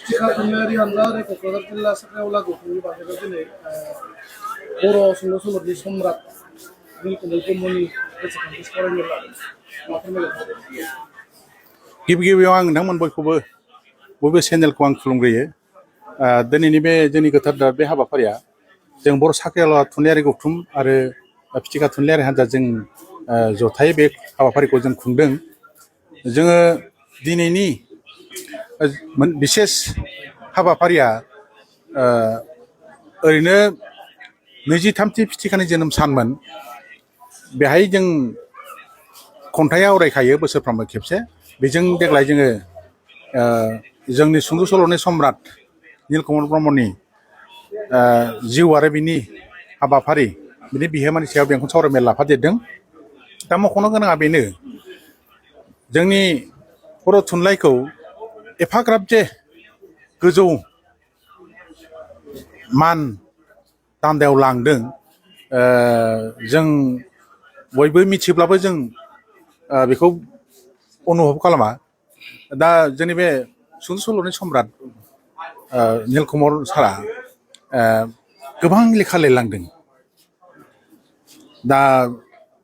Jika kembali anda dari Kepulauan Killa sekarang lagu kami baca begini, Boro sungguh sungguh di Somrat, ini kemudian muni kesekian sekarang ni lah, macam ni. गिबियाव आं नोंथांमोन बयबो चेनेलखौ आं खुलुमग्रोयो दिनैनि बे जोंनि गोथार बे हाबाफारिया जों बर' साख्रियाला थुनलाइयारि गौथुम आरो फिथिखा थुनलाइयारि हान्जाजों जथायै बे हाबाफारिखौ जों खुंदों जोङो दिनैनि बिसेस हाबाफारिया ओरैनो 23थि फिथिखानि जोनोम सानमोन बेहाय जों खन्थाइ आवरायखायो बोसोरफ्रामबो खेबसे बेजों देग्लाय जोङो जोंनि सुंद' सल'नि सम्राट नीलकमल ब्रह्मनि जिउ आरो बिनि हाबाफारि बिनि बिहोमानि सायाव बेंखन सावरायमेल लाफादेरदों दा मख'नो गोनाङा बेनो जोंनि बर' थुनलाइखौ एफाग्राब जे गोजौ मान दान्दायाव लांदों जों बयबो मिथिब्लाबो जों बेखौ अनुभब खालामा दा जोंनि बे सुंद' सल'नि सम्राट नीलकमल सारा गोबां लेखा लिरलांदों दा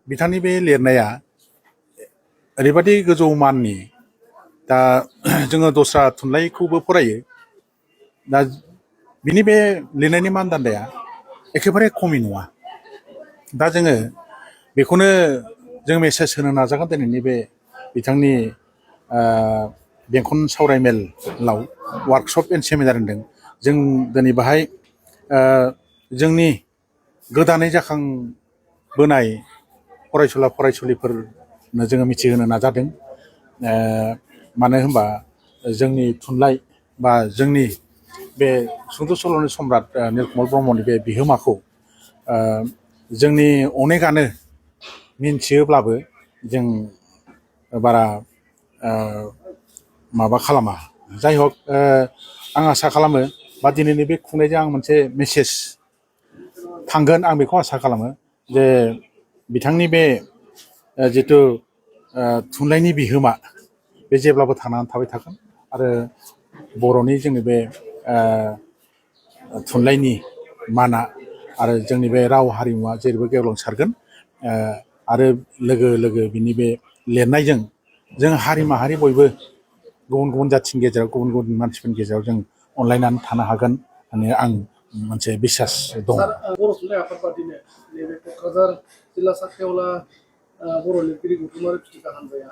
बिथांनि बे लिरनाया ओरैबादि गोजौ माननि दा जोङो दस्रा थुनलाइखौबो फरायो दा बिनि बे लिरनायनि मानदान्दाया एखेबारे खमि नङा दा जोङो बेखौनो जों मेसेज होनो नाजागोन दिनैनि बे बिथांनि बेंखन सावरायमेलाव वार्कशप एन्ड सेमिनार होनदों जों दिनै बाहाय जोंनि गोदानै जाखांबोनाय फरायसुला फरायसुलिफोरनो जोङो मिथिहोनो नाजादों मानो होनबा जोंनि थुनलाइ बा जोंनि बे सुंद' सल'नि सम्राट नीलकमल ब्रह्मनि बे बिहोमाखौ जोंनि अनेकानो मिन्थियोब्लाबो जों बारा माबा खालामा जाय हक आं आसा खालामो बा दिनैनि बे खुंनायजों आं मोनसे मेसेज थांगोन आं बेखौ आसा खालामो जे बिथांनि बे जिथु थुनलाइनि बिहोमा बे जेब्लाबो थांनानै थाबाय थागोन आरो बर'नि जोंनि बे थुनलाइनि माना आरो जोंनि बे राव हारिमुवा जेरैबो गेवलांसारगोन आरो लोगो लोगो बिनि बे लिरनायजों जों हारि माहारि बयबो गुबुन गुबुन जाथिनि गेजेराव गुबुन गुबुन मानसिफोरनि गेजेराव जों अनलायनानै थानो हागोन होननानै आं मोनसे बिसास दं बर' थुनलाइ आफादबादिनो नैबे क'क्राझार जिल्ला साख्रियावला बर' लिरगिरि गौथुम आरो फिथिखा हान्जाया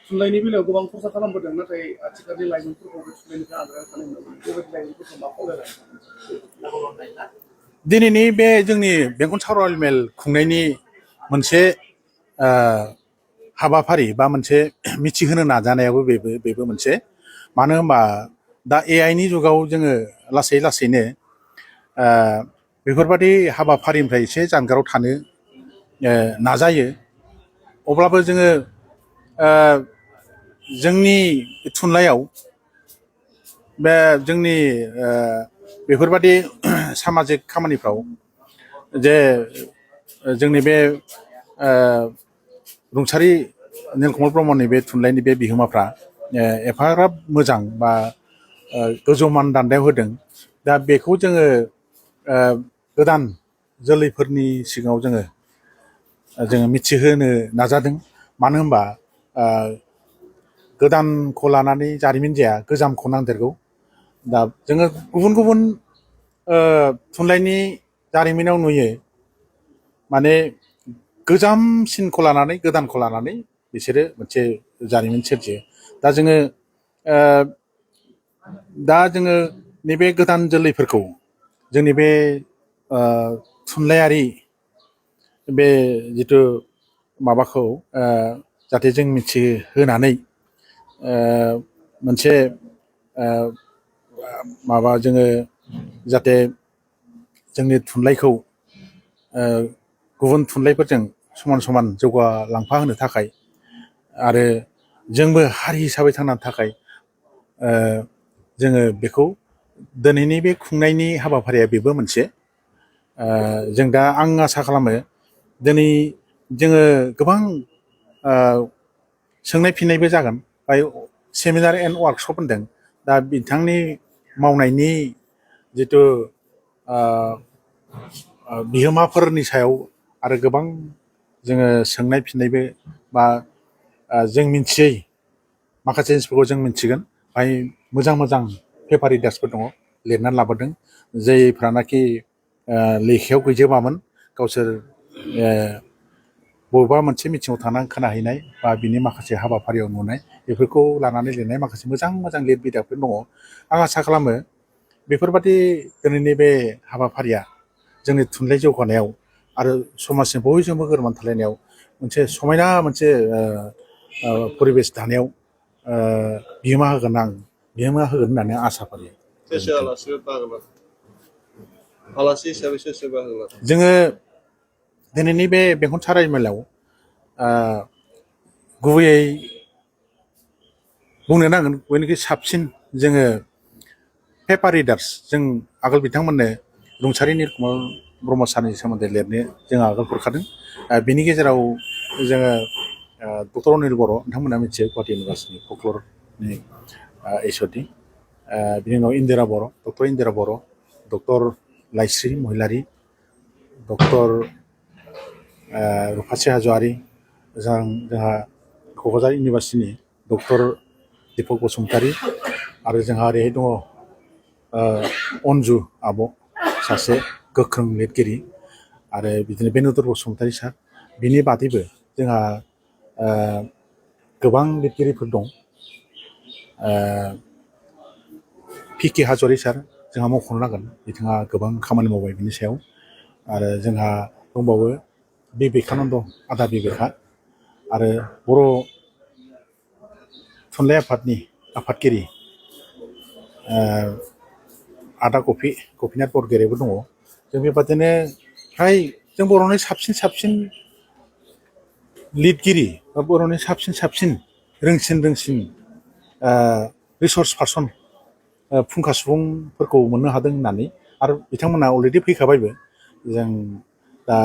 थुनलाइनि बेलायाव गोबां खरसा खालामबोदों नाथाय आथिखालनि लाइमोनफोरखौ बे थुनलाइनिफ्राय आनजाद थानाय नुनो मोनो बेबायदि लाइमोनफोरखौ मा खावलायनाय दिनैनि बे जोंनि बेंखन सावरायमेल खुंनायनि मोनसे हाबाफारि बा मोनसे मिथिहोनो नाजानायाबो बेबो मोनसे मानो होनबा दा AI नि जुगाव जोङो लासै लासैनो बेफोरबादि हाबाफारिनिफ्राय एसे जानगाराव थानो नाजायो अब्लाबो जोङो जोंनि थुनलाइयाव बे जोंनि बेफोरबादि सामाजिक खामानिफ्राव जे जोंनि बे रुंसारि नीलकमल ब्रह्मनि बे थुनलाइनि बे बिहोमाफ्रा एफाग्राब मोजां बा गोजौ मान दान्दायाव होदों दा बेखौ जोङो गोदान जोलैफोरनि सिगाङाव जोङो मिथिहोनो नाजादों मानो होनबा गोदानखौ लानानै जारिमिन जाया गोजामखौ नांदेरगौ दा जोङो गुबुन गुबुन थुनलाइनि जारिमिनाव नुयो माने गोजामसिनखौ लानानै गोदानखौ लानानै बिसोरो मोनसे जारिमिन सोरजियो दा जोङो नैबे गोदान जोलैफोरखौ जोंनि बे थुनलाइयारि बे जिथु माबाखौ जाहाथे जों मिथिहोनानै मोनसे माबा जोङो जाहाथे जोंनि थुनलाइखौ गुबुन थुनलाइफोरजों समान समान जौगालांफा होनो थाखाय आरो जोंबो हारि हिसाबै थांनानै थाखाय जोङो बेखौ दिनैनि बे खुंनायनि हाबाफारिया बेबो मोनसे जों दा आं आसा खालामो दिनै जोङो गोबां सोंनाय फिन्नायबो जागोन सेमिनार एन्ड वार्कशप होनदों दा बिथांनि मावनायनि जिथु बिहोमाफोरनि सायाव आरो गोबां जोङो सोंनाय फिननायबो बा जों मिथियै माखासे जिनिसफोरखौ जों मिथिगोन बाहाय मोजां मोजां पेपार रिडार्सफोर दङ लिरनानै लाबोदों जायफ्रानाखि लेखायाव गैजोबामोन गावसोर बबेबा मोनसे मिथिङाव थांनानै खोनाहैनाय बा बिनि माखासे हाबाफारियाव नुनाय बेफोरखौ लानानै लिरनाय माखासे मोजां मोजां लिरबिदांफोर दङ आं आसा खालामो बेफोरबादि दिनैनि बे हाबाफारिया जोंनि थुनलाइ जौगानायाव आरो समाजजों बयजोंबो गोरोबनानै थालायनायाव मोनसे समायना मोनसे परिबेस दानायाव बिहोमा होगोन होननानै आसा फारियो जोङो दिनैनि बे बेंखन सावरायमेलाव गुबैयै बुंनो नांगोन बयनिख्रुइ साबसिन जोङो पेपार रिडार्स जों आगोल बिथांमोननो रुंसारि निलकमल ब्रह्म सारनि सोमोन्दै लिरनो जों आगोल हरखादों बिनि गेजेराव जोङो डक्टर अनिल बर' नोंथांमोना मिथियो गुवाहाटि इउनिभार्सिटिनि फकलरनि HOD बिनि उनाव इन्दिरा बर' डक्टर इन्दिरा बर' डक्टर लाइस्रि महिलारि डक्टर रुफाथि हाज'वारि जोंहा क'क्राझार इउनिभार्सिटिनि डक्टर दिपक बसुमतारी आरो जोंहा ओरैहाय दङ अन्जु आब' सासे गोख्रों लिरगिरि आरो बिदिनो बेनुदर बसुमतारी सार बिनि बादैबो जोंहा गोबां लिरगिरिफोर दं PK हाज'वारि सार जोंहा मख'नो नांगोन बिथाङा गोबां खामानि मावबाय बिनि सायाव आरो जोंहा दंबावो बिबेकानन्द आदा बिबेका आरो बर' थुनलाइ आफादनि आफादगिरि आदा गपिनाथ बरगयारिबो दङ जों बेबादिनो फ्राय जों बर'नि साबसिन लिरगिरि बा बर'नि साबसिन रोंसिन रिसर्स पार्सन फुंखा सुबुंफोरखौ मोननो हादों होननानै आरो बिथांमोना अलरेडि फैखाबायबो जों दा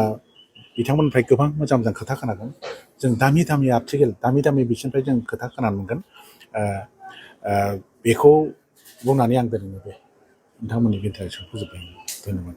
बिथांमोननिफ्राय गोबां मोजां खोथा खोनागोन जों दामि आर्टिकेल दामि बिसोरनिफ्राय जों खोथा खोनानो मोनगोन बेखौ बुंनानै आं दिनैनि बे नोंथांमोननि इन्टारेक्सनखौ फोजोबबाय धन्यबाद